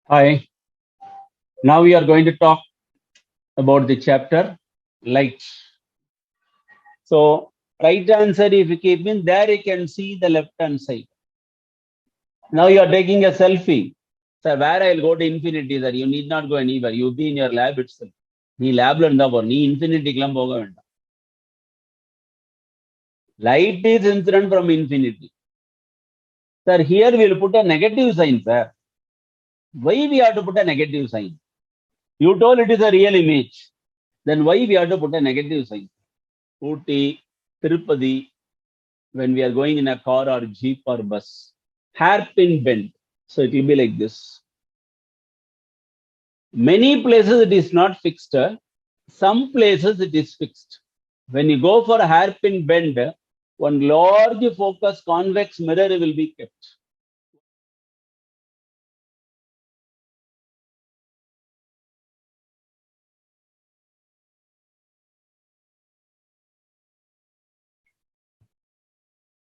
Hi, now we are going to talk about the chapter light. So, right hand side, if you keep in there, you can see the left hand side. Now you are taking a selfie. Sir, where I'll go to infinity, sir? You need not go anywhere. You be in your lab itself. நீ லேப்ல இருந்தா போற நீ இன்ஃபினிட்டிக்கெல்லாம் போக வேண்டாம். Light is incident from infinity. Sir, here we will put a negative sign, sir. Why we have to put a negative sign? You told it is a real image. Then why we have to put a negative sign? Ooty, Tirupati, when we are going in a car or jeep or bus, hairpin bend. So it will be like this. Many places it is not fixed. Some places it is fixed. When you go for a hairpin bend, one large focus convex mirror will be kept.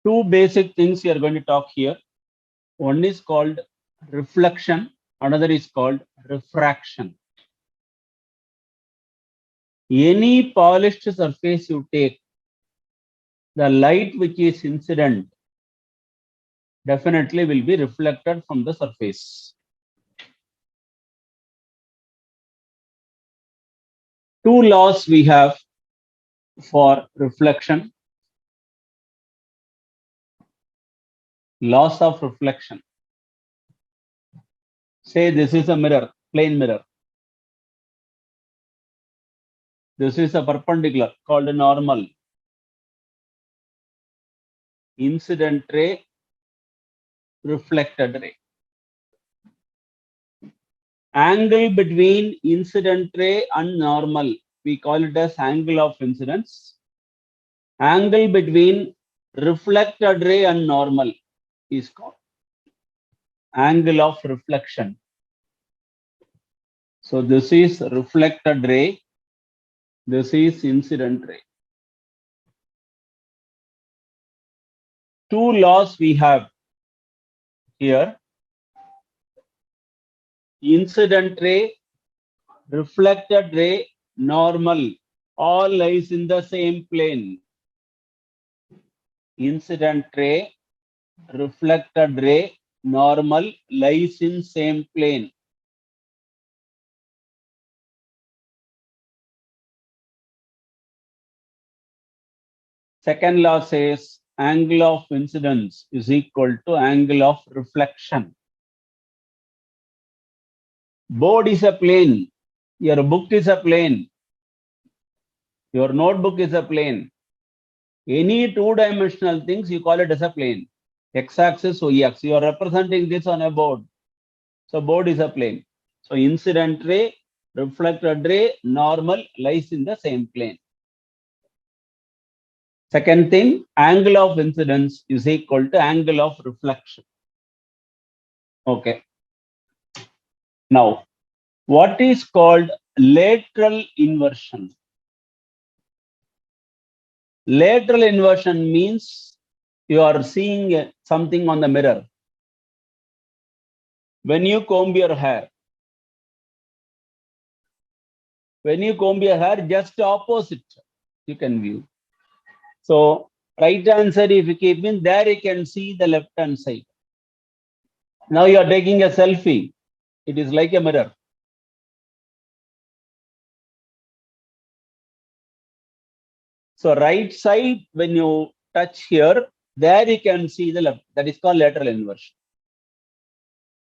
Two basic things we are going to talk here. One is called reflection, another is called refraction. Any polished surface you take, the light which is incident definitely will be reflected from the surface. Two laws we have for reflection. Laws of reflection. Say this is a mirror, plain mirror. This is a perpendicular called a normal. Incident ray, reflected ray. Angle between incident ray and normal, we call it as angle of incidence. Angle between reflected ray and normal is called angle of reflection. So this is reflected ray, this is incident ray. Two laws we have here. Incident ray, reflected ray, normal, all lies in the same plane. Incident ray, reflected ray, normal, lies in same plane. Second law says angle of incidence is equal to angle of reflection. Board is a plane. Your book is a plane. Your notebook is a plane. Any two-dimensional things, you call it as a plane. X-axis, Y-axis. You are representing this on a board. So board is a plane. So incident ray, reflected ray, normal lies in the same plane. Second thing, angle of incidence is equal to angle of reflection. Okay. Now, what is called lateral inversion? Lateral inversion means you are seeing something on the mirror. When you comb your hair, just opposite you can view. So right hand side, if you keep in there, you can see the left hand side. Now you are taking a selfie. It is like a mirror. So right side, when you touch here, there you can see the left. That is called lateral inversion.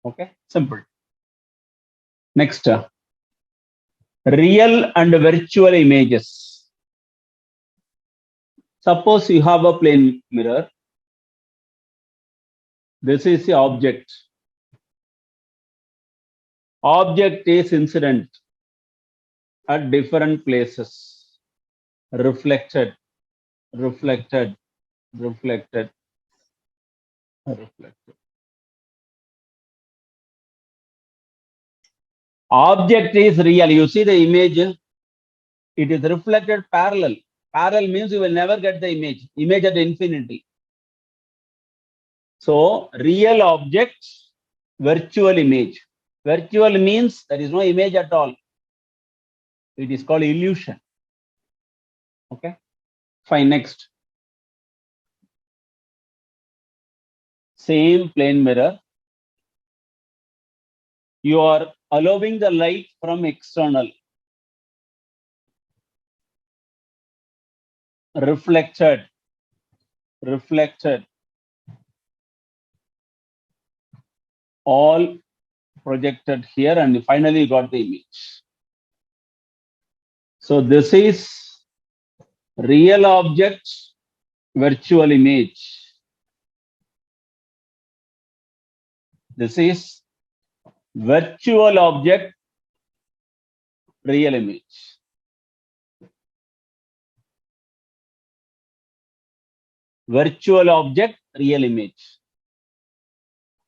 Okay, simple. Next, real and virtual images. Suppose you have a plane mirror. This is the object. Object is incident at different places. Reflected, reflected, reflected, reflected. Object is real. You see the image, it is reflected parallel. Parallel means you will never get the image. Image at infinity. So real object, virtual image. Virtual means there is no image at all. It is called illusion. Okay. Fine. Next. Same plane mirror. You are allowing the light from external. Reflected. All projected here, and finally you got the image. So this is real object, virtual image. This is virtual object, real image. Virtual object, real image.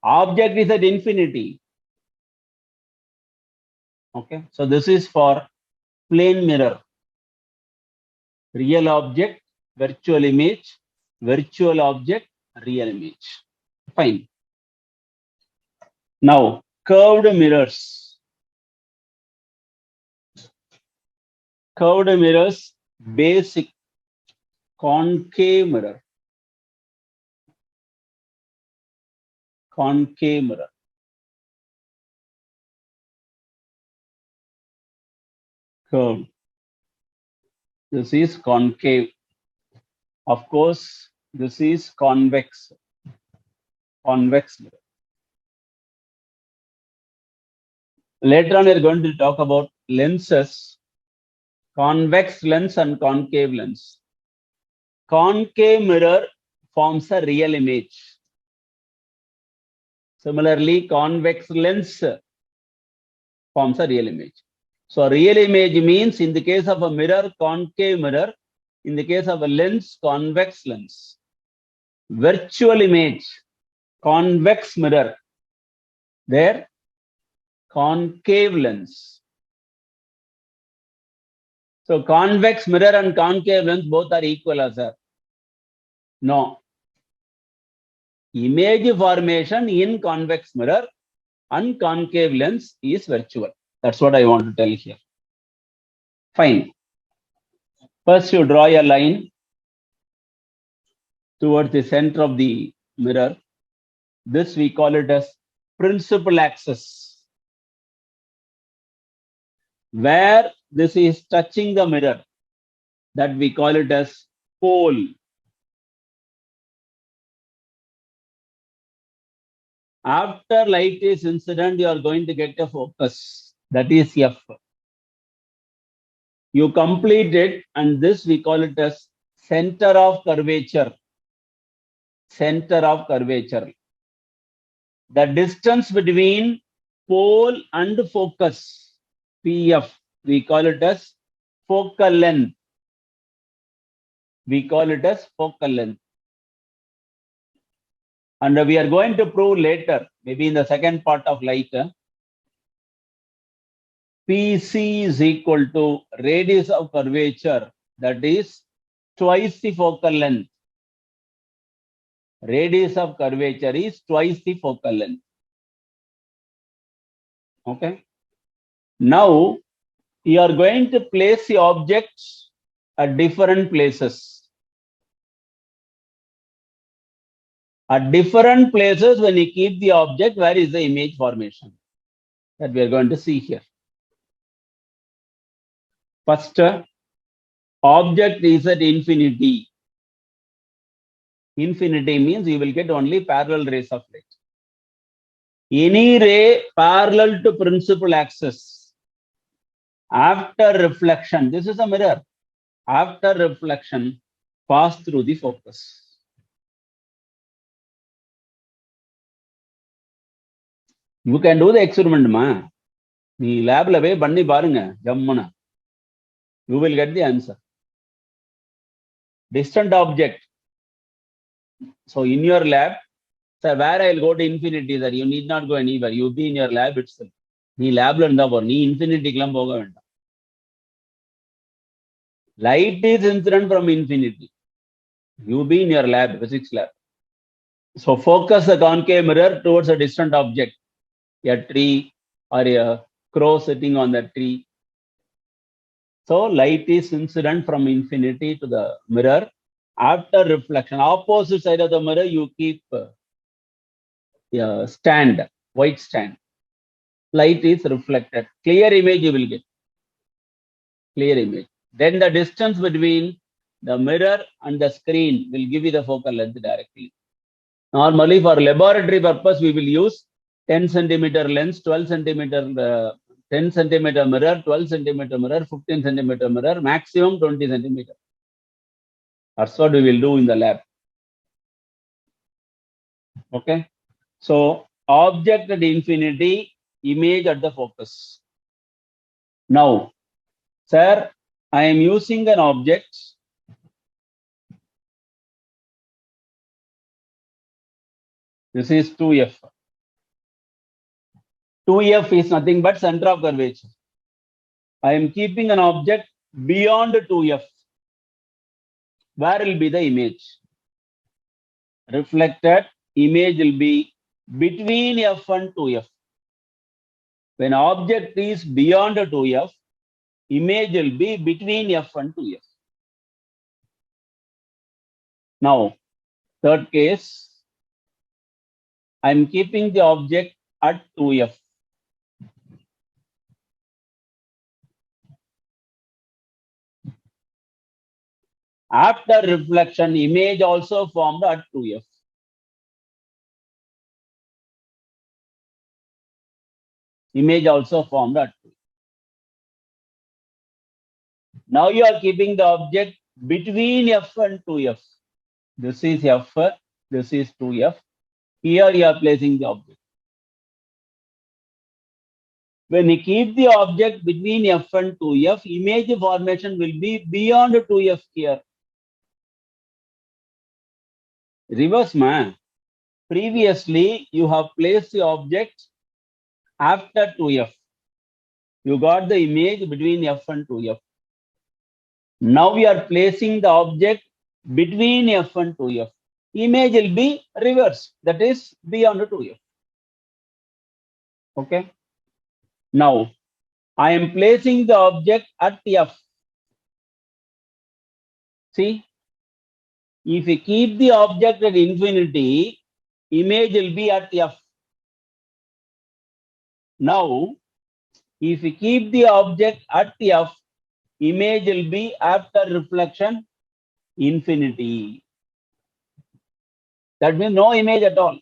Object is at infinity. Okay, so this is for plane mirror. Real object, virtual image, virtual object, real image. Fine. Now, curved mirrors. Curved mirrors, basic concave mirror. Concave mirror. Curved. This is concave. Of course, this is convex. Convex mirror. Later on, we are going to talk about lenses, convex lens and concave lens. Concave mirror forms a real image. Similarly, convex lens forms a real image. So real image means in the case of a mirror, concave mirror. In the case of a lens, convex lens. Virtual image, convex mirror. There, concave lens. So convex mirror and concave lens both are equal, sir. No. Image formation in convex mirror and concave lens is virtual. That's what I want to tell here. Fine. First, you draw a line towards the center of the mirror. This we call it as principal axis. Where this is touching the mirror, that we call it as pole. After light is incident, you are going to get a focus. That is F. You complete it, and this we call it as center of curvature. Center of curvature. The distance between pole and focus, PF, we call it as focal length. We call it as focal length. And we are going to prove later, maybe in the second part of light, PC is equal to radius of curvature, that is twice the focal length. Radius of curvature is twice the focal length. Okay. Now, you are going to place the objects at different places. At different places, when you keep the object, where is the image formation? That we are going to see here. First, object is at infinity. Infinity means you will get only parallel rays of light. Any ray parallel to principal axis. After reflection, this is a mirror. After reflection, pass through the focus. You can do the experiment, ma. The lab lave banni barunga, jammana. You will get the answer. Distant object. So in your lab, sir, where I will go to infinity, sir, you need not go anywhere. You be in your lab itself. Nee lab lo irundha porum. Nee infinity kulam poga vendam. Light is incident from infinity. You be in your lab, physics lab. So focus the concave mirror towards a distant object, a tree or a crow sitting on the tree. So light is incident from infinity to the mirror. After reflection, opposite side of the mirror, you keep a stand, white stand. Light is reflected. Clear image you will get. Clear image. Then the distance between the mirror and the screen will give you the focal length directly. Normally, for laboratory purpose, we will use 10 centimeter lens, 12 centimeter, 10 centimeter mirror, 12 centimeter mirror, 15 centimeter mirror, maximum 20 centimeter. That's what we will do in the lab. Okay. So, object at infinity, image at the focus. Now, sir, I am using an object. This is 2f. 2f is nothing but center of curvature. I am keeping an object beyond 2f. Where will be the image? Reflected image will be between f and 2f. When object is beyond 2f, image will be between f and 2f. Now, third case, I am keeping the object at 2f. After reflection, image also formed at 2f. Image also formed at 2f. Now you are keeping the object between f and 2f. This is f, this is 2f. Here you are placing the object. When you keep the object between f and 2f, image formation will be beyond 2f here. Reverse, man. Previously, you have placed the object after 2f. You got the image between f and 2f. Now we are placing the object between f and 2f. Image will be reversed, that is beyond 2f. Okay. Now, I am placing the object at f. See, if we keep the object at infinity, image will be at f. Now, if we keep the object at f, image will be after reflection infinity. That means no image at all.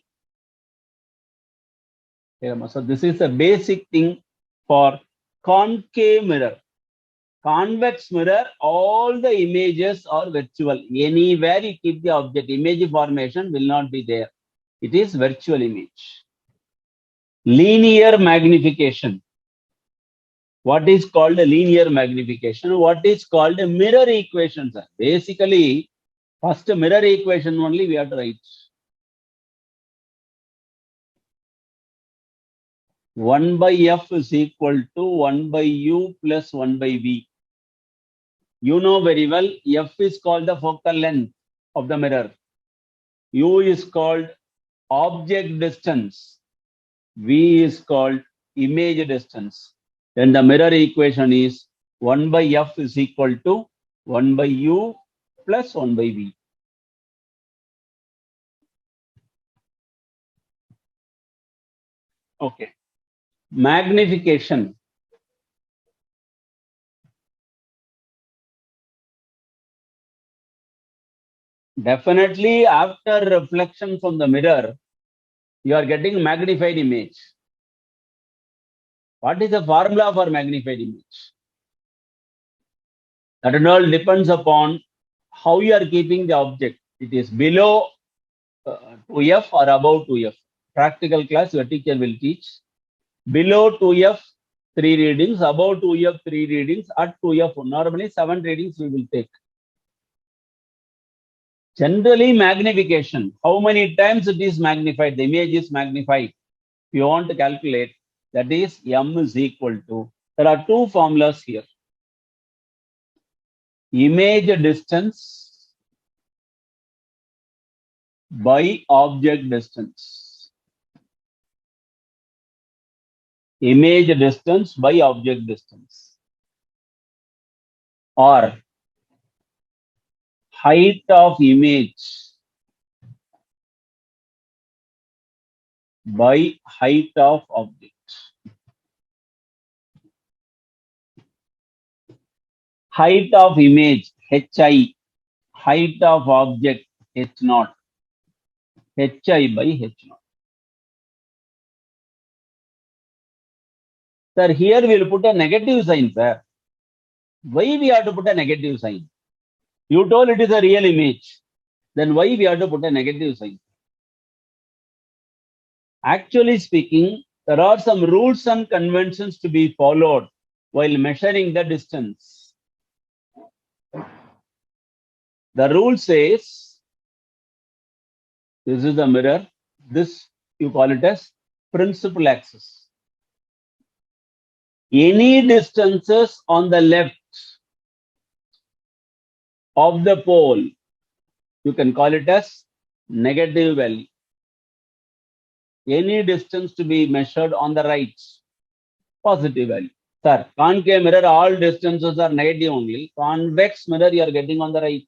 So this is a basic thing for concave mirror. Convex mirror, all the images are virtual. Anywhere you keep the object, image formation will not be there. It is virtual image. Linear magnification. What is called a linear magnification? What is called a mirror equation, sir? Basically, first mirror equation only we have to write. 1 by f is equal to 1 by u plus 1 by v. You know very well, f is called the focal length of the mirror. U is called object distance. V is called image distance. Then the mirror equation is 1 by f is equal to 1 by u plus 1 by v. Okay. Magnification. Definitely after reflection from the mirror, you are getting magnified image. What is the formula for magnified image? That all depends upon how you are keeping the object. It is below 2f or above 2f. Practical class, your teacher will teach. Below 2f, 3 readings. Above 2f, 3 readings. At 2f, normally 7 readings we will take. Generally, magnification. How many times it is magnified? The image is magnified. If you want to calculate, that is m is equal to. There are two formulas here. Image distance by object distance. image distance by object distance, or height of image by height of object. Height of image, hi, height of object, h0, hi by h0. Sir, here we will put a negative sign, sir. Why we have to put a negative sign? You told it is a real image. Then why we have to put a negative sign? Actually speaking, there are some rules and conventions to be followed while measuring the distance. The rule says, this is the mirror, this you call it as principal axis. Any distances on the left of the pole, you can call it as negative value. Any distance to be measured on the right, positive value. Sir, concave mirror, all distances are negative only. Convex mirror, you are getting on the right.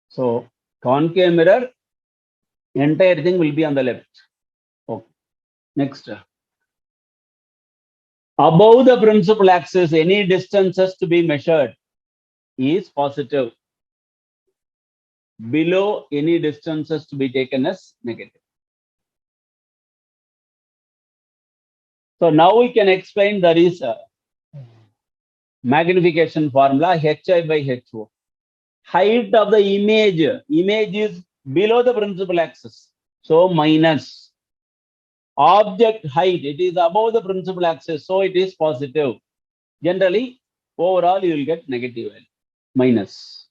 So, concave mirror, entire thing will be on the left. Okay. Next. Above the principal axis, any distances to be measured is positive. Below, any distances to be taken as negative. So now we can explain there is a magnification formula hi by ho. Height of the image is below the principal axis. So minus object height, it is above the principal axis. So it is positive. Generally, overall you will get negative value. Minus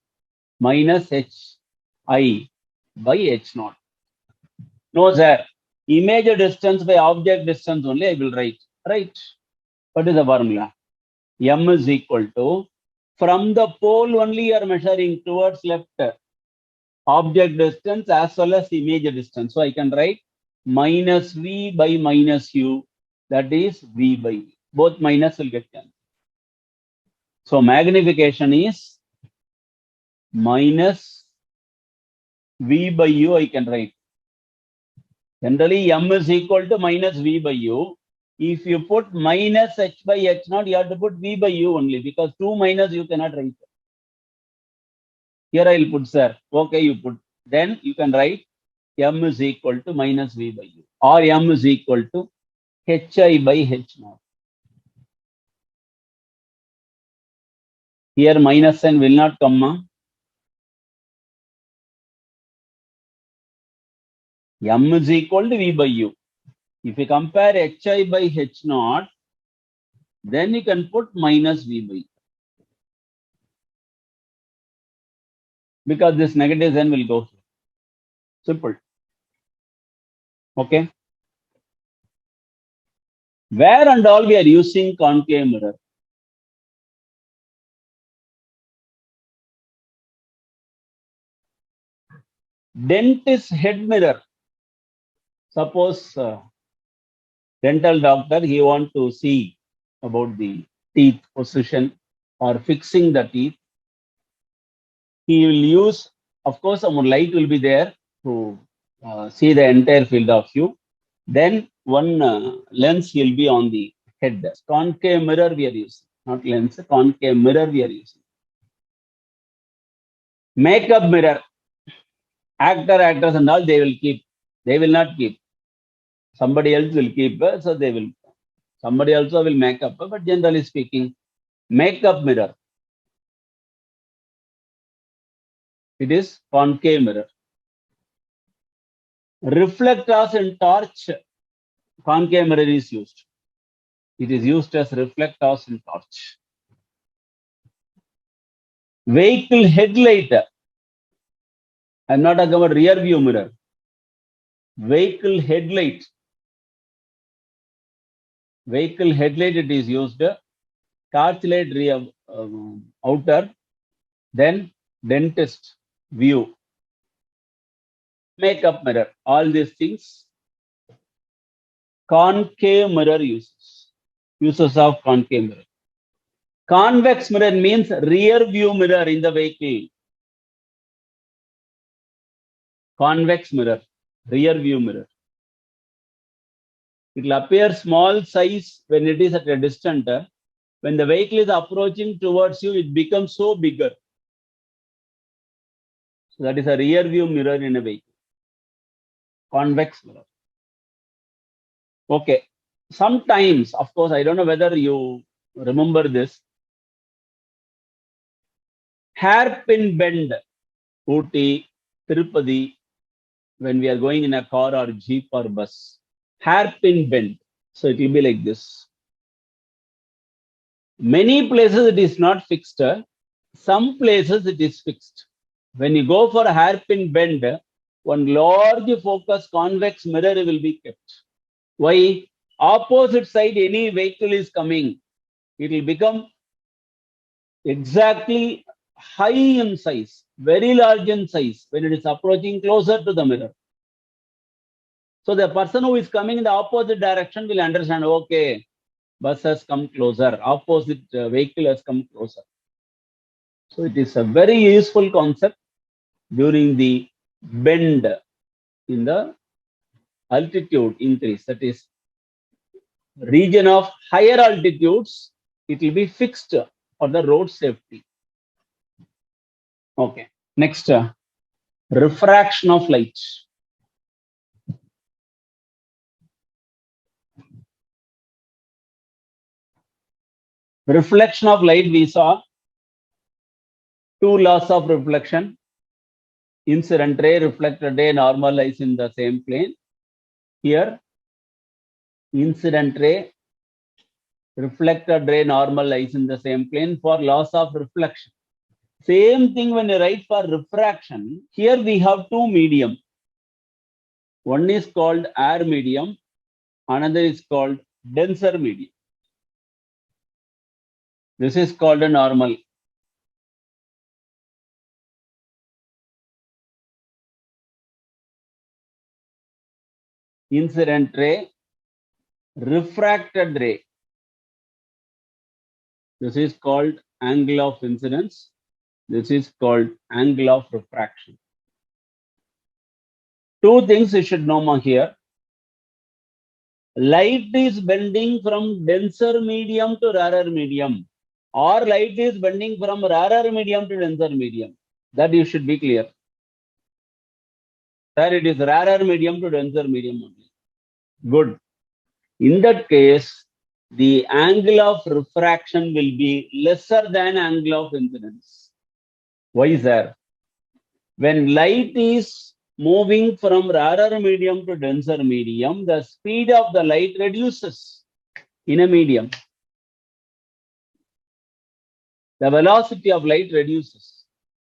hi by h0. No, sir. Image distance by object distance only I will write. Right. What is the formula? M is equal to, from the pole only you are measuring towards left, object distance as well as image distance. So I can write minus V by minus U. That is V by V. Both minus will get cancelled. So magnification is minus V by U I can write. Generally, M is equal to minus V by U. If you put minus H by H0, you have to put V by U only, because 2 minus you cannot write. Here I will put, sir. Okay, you put. Then you can write M is equal to minus V by U, or M is equal to Hi by H0. Here minus sign will not come. M is equal to V by U. If you compare Hi by H0, then you can put minus V by U. Because this negative then will go. Simple. Okay. Where and all we are using concave mirror? Dentist head mirror. Suppose dental doctor, he want to see about the teeth position or fixing the teeth. He will use, of course, some light will be there to see the entire field of view. Then one lens will be on the head. Concave mirror we are using, not lens, concave mirror we are using. Makeup mirror. Actors and all, they will keep. They will not keep. Somebody else will keep, so they will. Somebody also will make up, but generally speaking, makeup mirror. It is concave mirror. Reflectors in torch, concave mirror is used. It is used as reflectors in torch. Vehicle headlight. I'm not talking about rear view mirror. Vehicle headlight. Vehicle headlight, it is used. Torchlight rear outer. Then dentist view. Makeup mirror. All these things Concave mirror uses. Uses of concave mirror. Convex mirror means rear view mirror in the vehicle. Convex mirror, rear view mirror. It will appear small size when it is at a distance. When the vehicle is approaching towards you, it becomes so bigger. So that is a rear view mirror in a vehicle. Convex mirror. Okay. Sometimes, of course, I don't know whether you remember this. Hairpin bend, Ooty, Tirupati, when we are going in a car or jeep or bus. Hairpin bend. So it will be like this. Many places it is not fixed. Some places it is fixed. When you go for a hairpin bend, one large focus convex mirror will be kept. Why? Opposite side, any vehicle is coming, it will become exactly high in size, very large in size when it is approaching closer to the mirror. So the person who is coming in the opposite direction will understand, okay, bus has come closer, opposite vehicle has come closer. So it is a very useful concept during the bend in the altitude increase. That is, region of higher altitudes, it will be fixed for the road safety. Okay. Next, refraction of light. Reflection of light, we saw two laws of reflection. Incident ray, reflected ray, normal lies in the same plane. Here, incident ray, reflected ray, normal lies in the same plane for laws of reflection. Same thing when you write for refraction. Here we have two medium. One is called air medium, another is called denser medium. This is called a normal. Incident ray, refracted ray. This is called angle of incidence. This is called angle of refraction. Two things you should know here. Light is bending from denser medium to rarer medium, or light is bending from rarer medium to denser medium. That you should be clear. Sir, it is rarer medium to denser medium only. Good. In that case, the angle of refraction will be lesser than angle of incidence. Why is that? When light is moving from rarer medium to denser medium, the speed of the light reduces in a medium. The velocity of light reduces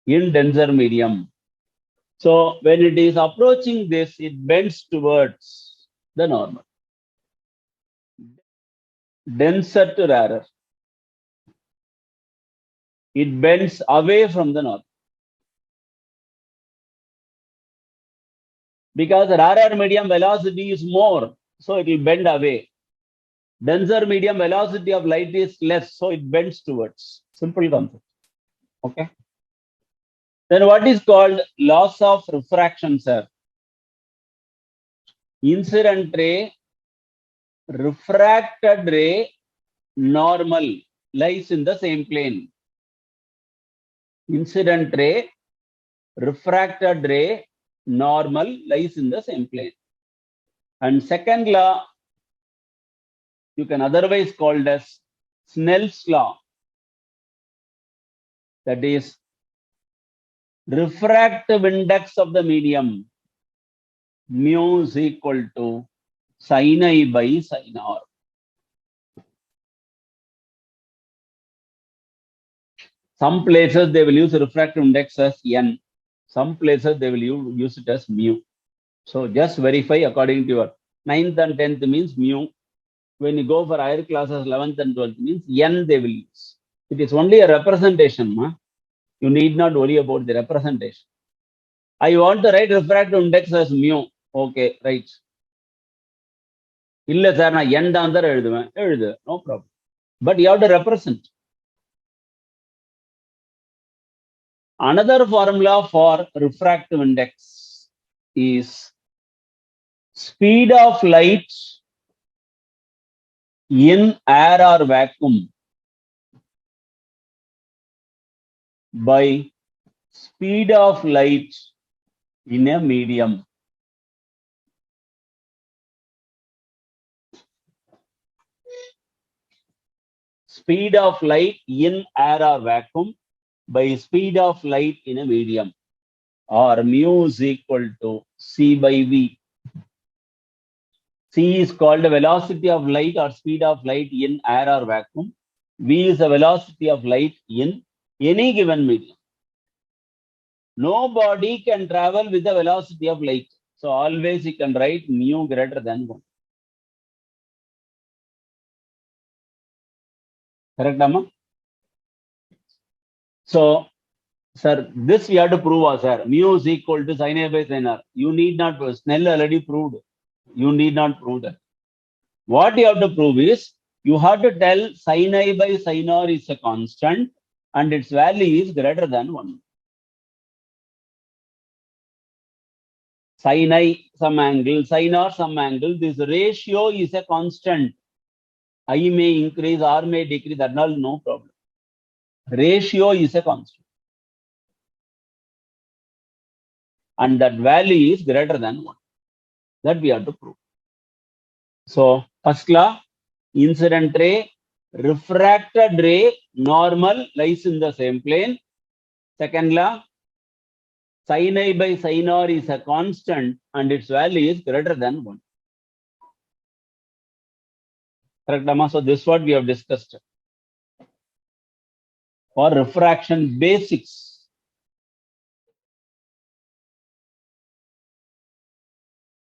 in denser medium. So when it is approaching this, it bends towards the normal. Denser to rarer. It bends away from the normal. Because rarer medium velocity is more, so it will bend away. Denser medium velocity of light is less, so it bends towards. Simple concept. Okay. Then what is called loss of refraction, sir? Incident ray, refracted ray, normal lies in the same plane. Incident ray, refracted ray, normal lies in the same plane. And second law, you can otherwise called as Snell's law. That is, refractive index of the medium, mu is equal to sin I by sin R. Some places they will use refractive index as n. Some places they will use it as mu. So just verify according to your 9th and 10th means mu. When you go for higher classes, 11th and 12th means n they will use. It is only a representation. You need not worry about the representation. I want to write refractive index as mu. Okay, right. இல்ல sir நான் n தான் sir எழுதுவேன். எழுது, no problem. But you have to represent. Another formula for refractive index is speed of light in air or vacuum by speed of light in a medium. Speed of light in air or vacuum by speed of light in a medium, or mu is equal to c by v. C is called the velocity of light or speed of light in air or vacuum. V is the velocity of light in any given medium. No body can travel with the velocity of light. So always you can write mu greater than 1. Correct, Amma? So, sir, this we have to prove, sir. Mu is equal to sin A by sin R. You need not prove. Snell already proved. You need not prove that. What you have to prove is, you have to tell sin I by sin R is a constant and its value is greater than 1. Sin I some angle, sin R some angle. This ratio is a constant. I may increase, R may decrease, that all no problem. Ratio is a constant. And that value is greater than 1. That we have to prove. So, first law, incident ray, refracted ray, normal, lies in the same plane. Second law, sin I by sin R is a constant and its value is greater than 1. Correct, Amma? So, this is what we have discussed. For refraction basics.